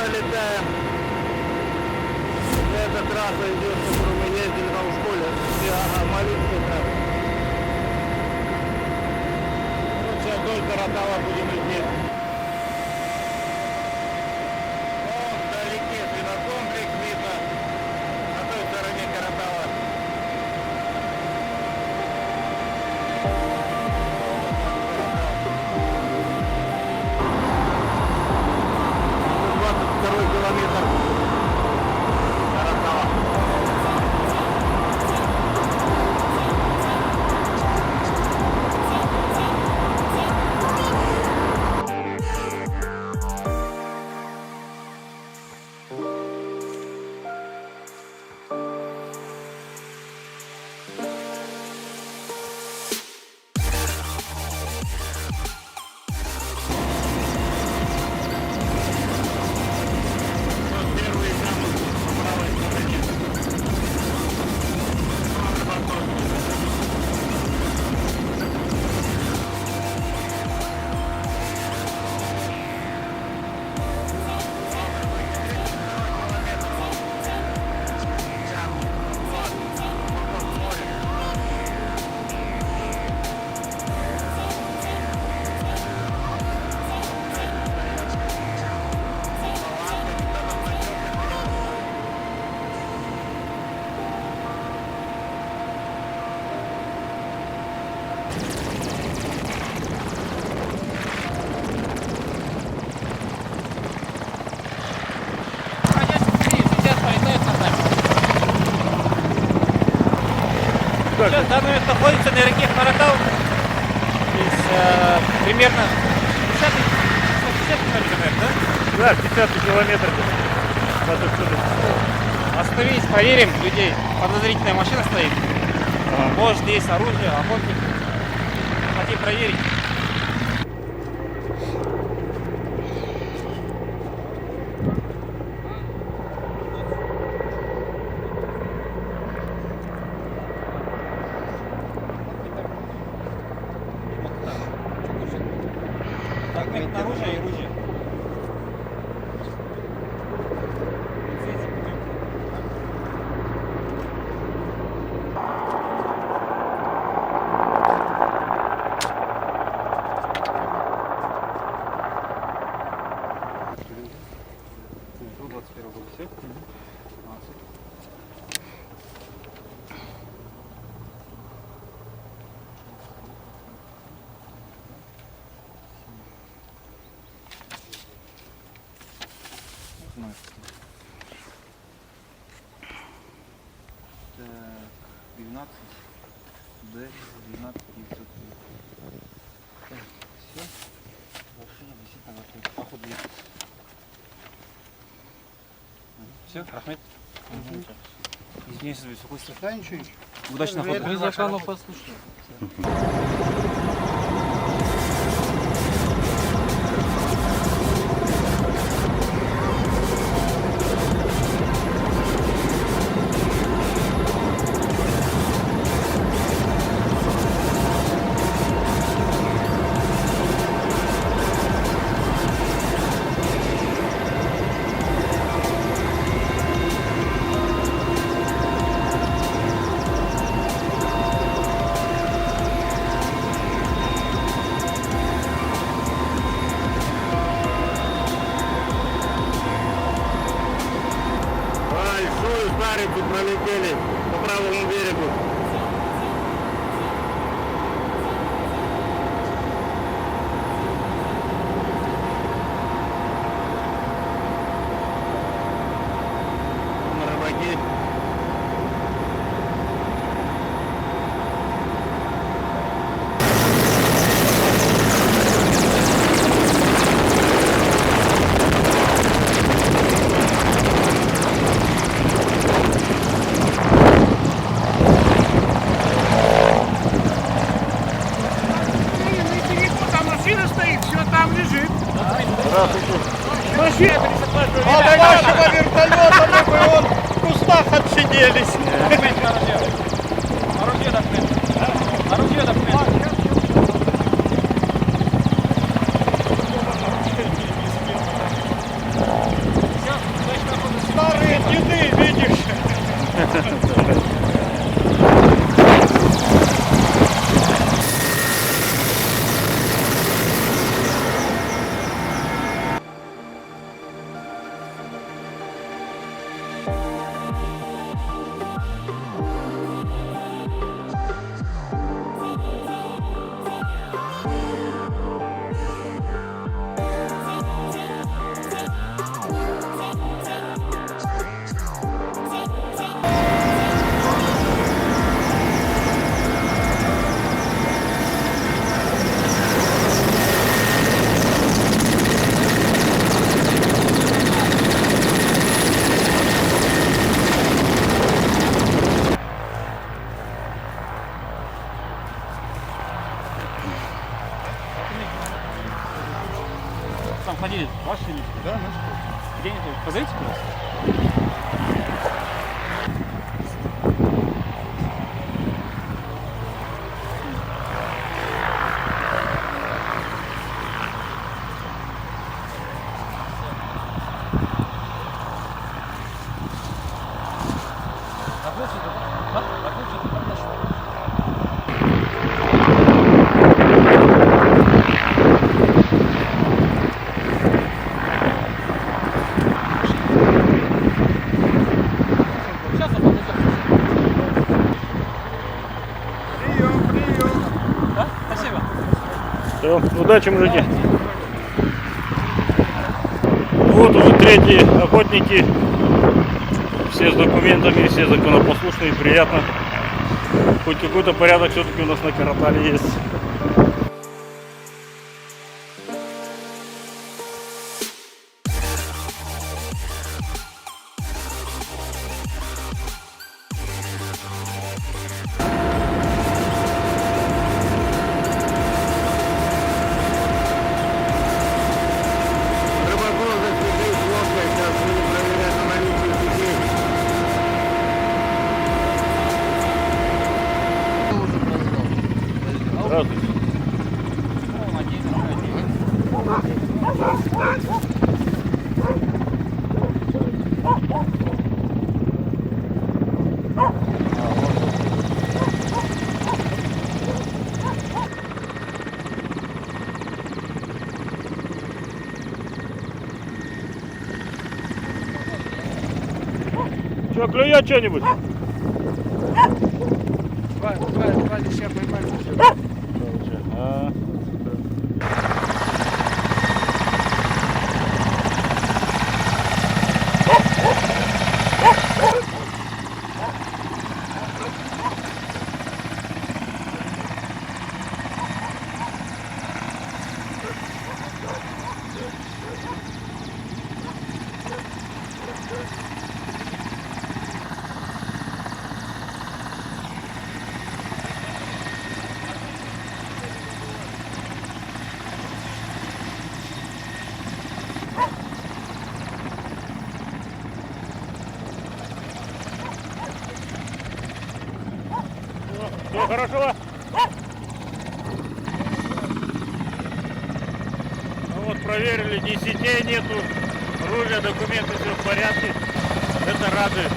пролетаем. Эта трасса идет, по которой мы ездили там в школе. Малинская трасса. Вот сейчас вдоль Каратала будем идти. Вон вдалеке свинокомплекс видно. На той стороне Каратала. Второй километр Каратала. Сейчас данный место находится на реке Каратал. Здесь примерно 50 километров, да? Да, 50 километров. Остановились, проверим людей. Подозрительная машина стоит. Может, есть оружие, охотник. Хотим проверить. Документ на оружие и оружие. Так, 12 Д 12 900. Все. Машина висит на борту. Походу есть. Все, Ахмед. Извиняюсь за беспокойство. Да, ничего. Удачного хода. Мы закону послушаем. Большую старицу пролетели по правому берегу. На рыбаки. А до нашего вертолета мы бы вон в кустах отсиделись. Оружие документ. Оружие документ. Следы, видишь? Там ходили ваши люди? Да, наши. Где они? Позовите, пожалуйста. Все, удачи, мужики. Вот уже третьи охотники. Все с документами, все законопослушные, приятно. Хоть какой-то порядок все-таки у нас на Каратале есть. Рыбаков засекли с лодкой, сейчас будем проверять на наличие сетей. Здравствуйте. Че, клюет что-нибудь? Ваня, сейчас поймаем. А, все хорошо? Ну вот проверили, ни сетей нету, ружья, документы, все в порядке. Это радует.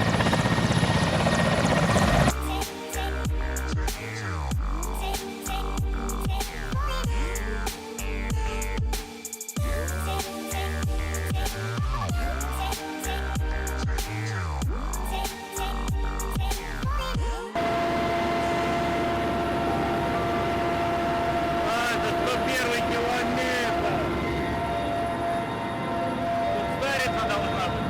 Это 101 километр. Тут Старица должна быть.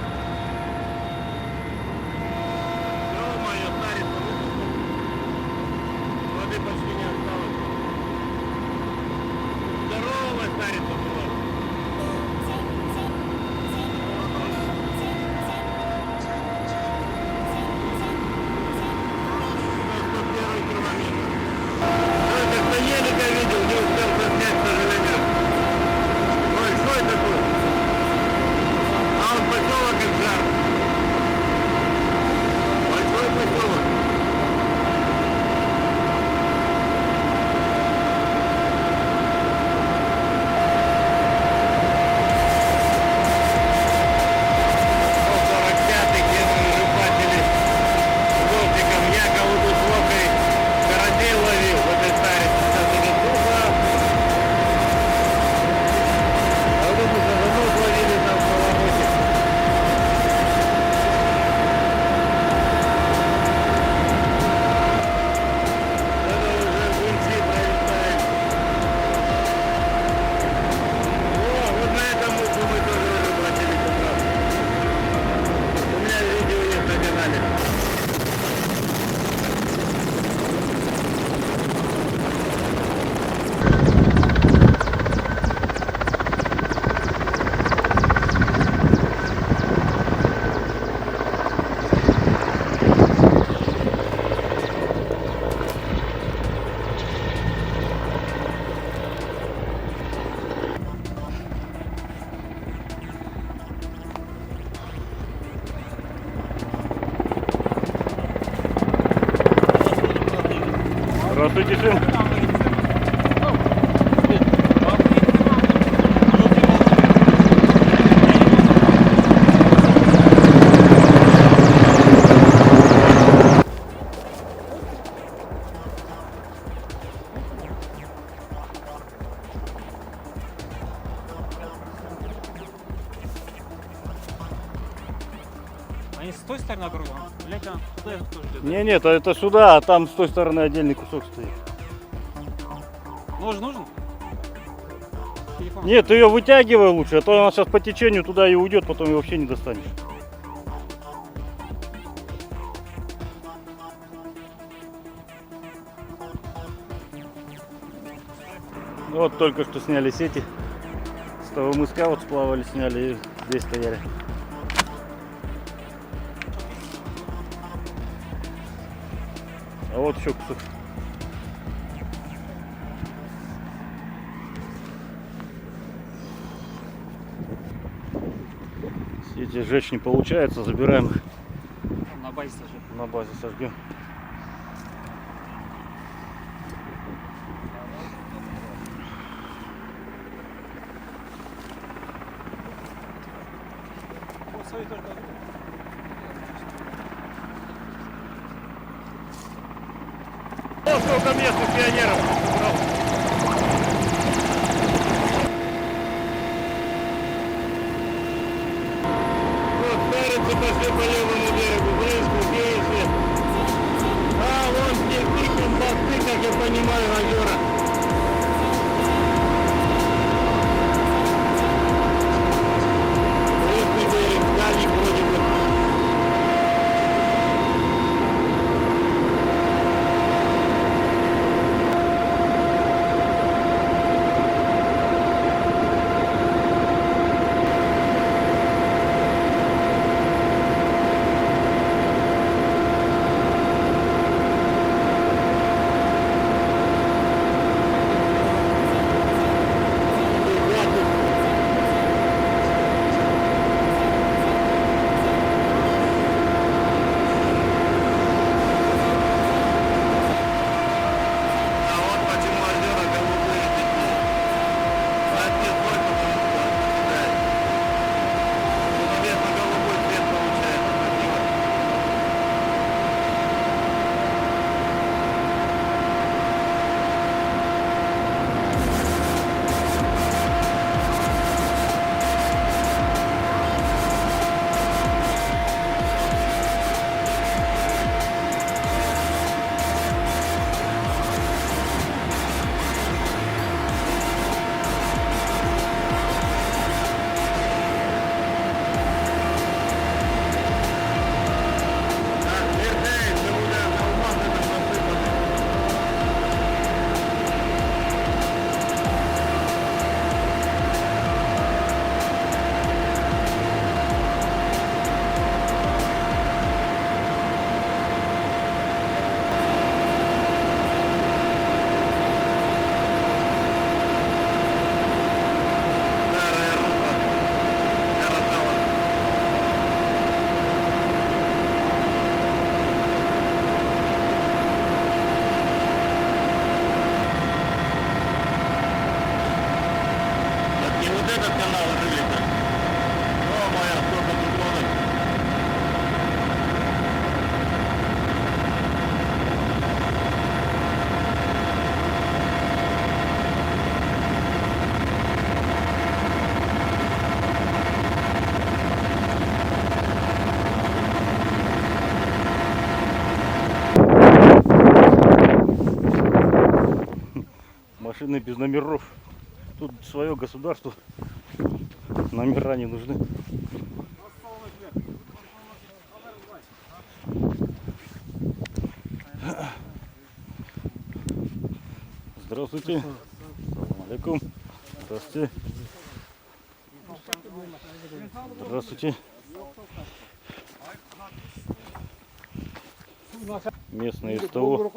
Здравствуйте, сын. Они с той стороны округа? Или это туда тоже идет? Не, нет, это сюда, а там с той стороны отдельный кусок стоит. Нож нужен? Телефон? Нет, ты ее вытягивай лучше, а то она сейчас по течению туда и уйдет, потом ее вообще не достанешь. Вот только что сняли сети. С того мыска вот сплавали, сняли и здесь стояли. А вот еще кусок. Сети сжечь не получается, забираем их, На базе сажать. на базе сожгем. Вот сколько местных пионеров собрал. Вот старицы пошли по левому берегу, близко, видите. А, вон стихи, мосты, как я понимаю, озера. Близкий берег, дальний вроде бы. А вот почему озера голубые такие. Одни только потому что, да. Небесно-голубой цвет получается красиво. Так, Сергей, ты уже на умах это посыпано. Старая рука. Коротала. Так не вот этот канал рыли-то. О, моя, сколько тут лодок. Машины без номеров. Тут свое государство. Номера не нужны. Здравствуйте. Салам алейкум. Здравствуйте. Здравствуйте. Местные СТО.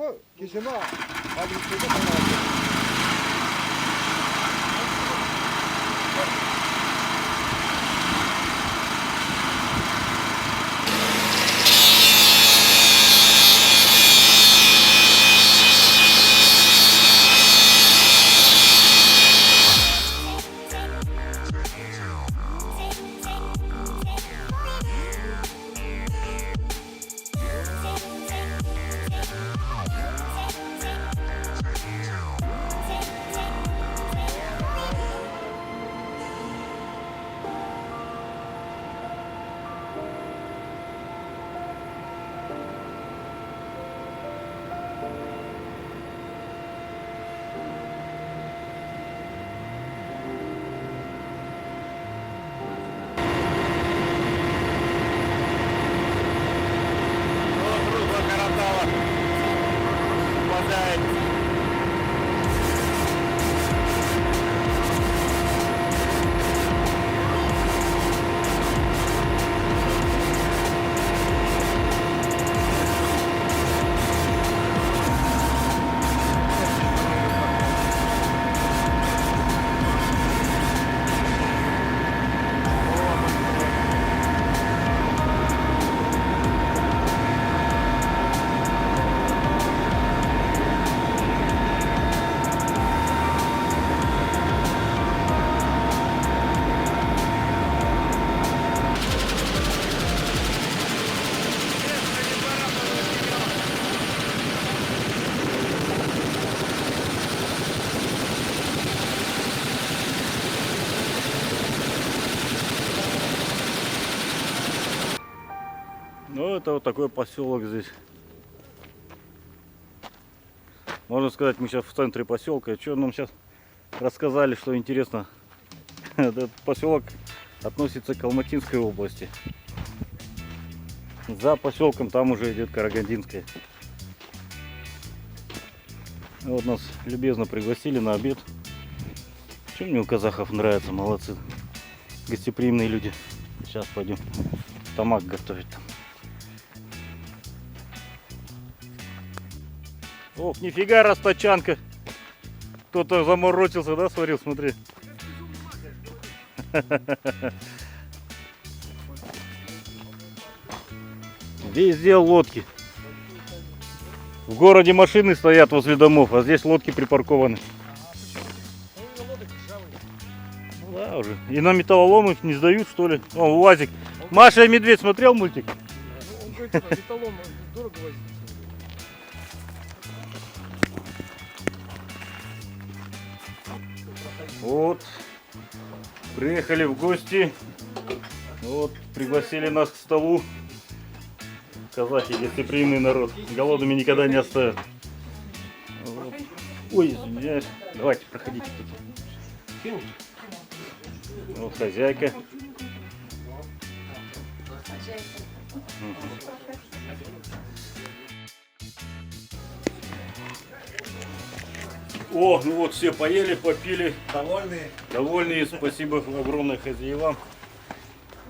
Это вот такой поселок здесь. Можно сказать, мы сейчас в центре поселка. Что нам сейчас рассказали, что интересно. Этот поселок относится к Алматинской области. За поселком там уже идет Карагандинская. Вот нас любезно пригласили на обед. Чем мне у казахов нравится, молодцы. Гостеприимные люди. Сейчас пойдем тамак готовить там. Ох, нифига расточанка. Кто-то заморочился, да, сварил, смотри. Везде лодки. В городе машины стоят возле домов, а здесь лодки припаркованы. Ну да, уже. И на металлолом их не сдают, что ли? О, УАЗик. Маша и Медведь смотрел мультик? Он говорит, металлом дорого возить. Вот. Приехали в гости. Вот, пригласили нас к столу. Казахи, гостеприимный народ. Голодными никогда не оставят. Вот. Ой, извиняюсь. Давайте, проходите. Вот хозяйка. О, ну вот все поели, попили. Довольные? Довольные, спасибо огромное хозяевам.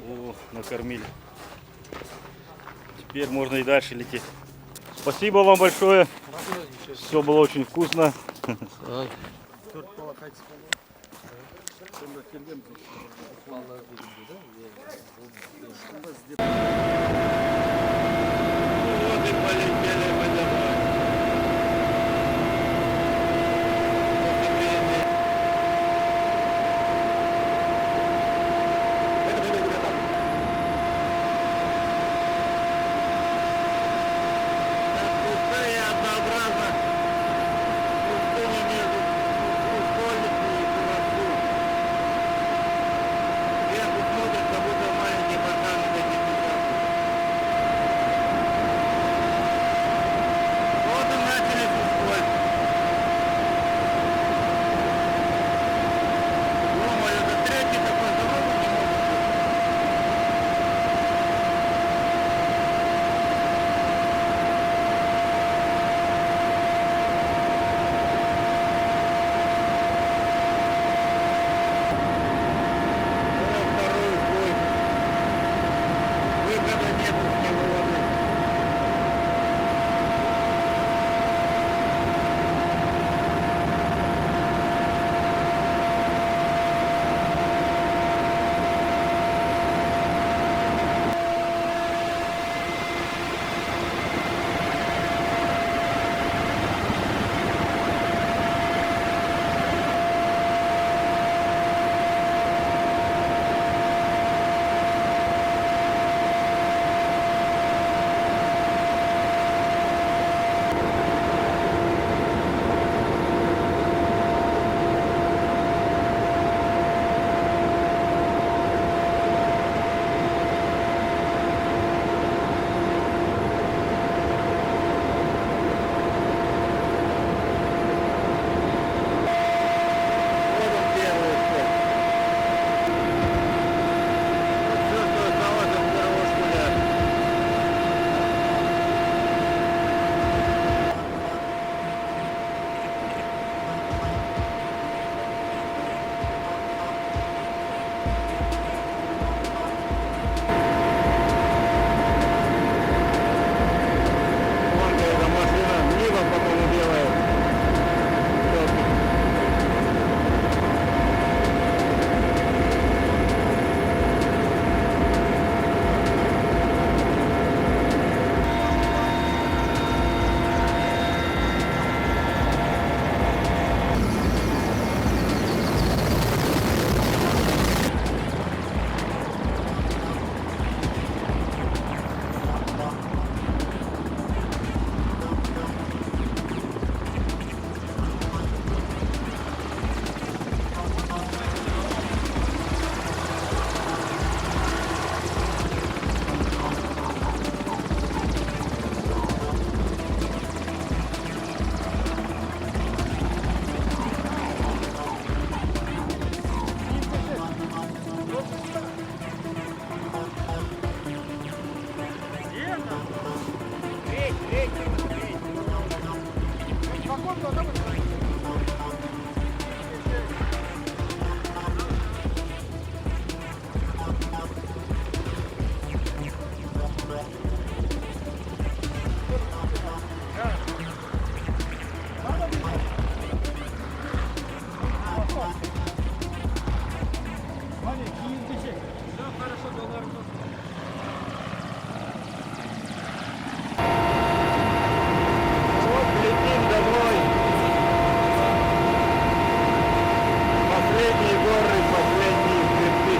О, накормили. Теперь можно и дальше лететь. Спасибо вам большое. Все было очень вкусно. Вот и полетели мы домой. Так пусто и однообразно. Пустыня между Успольницей и Кулаксу. Сверху смотрят, как будто маленький бархан на этих местах. Вагон должна быть. Вот летим домой. Последние горы, последние хребты.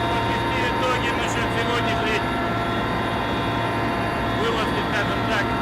Подвести итоги насчет сегодняшней вылазки, скажем так.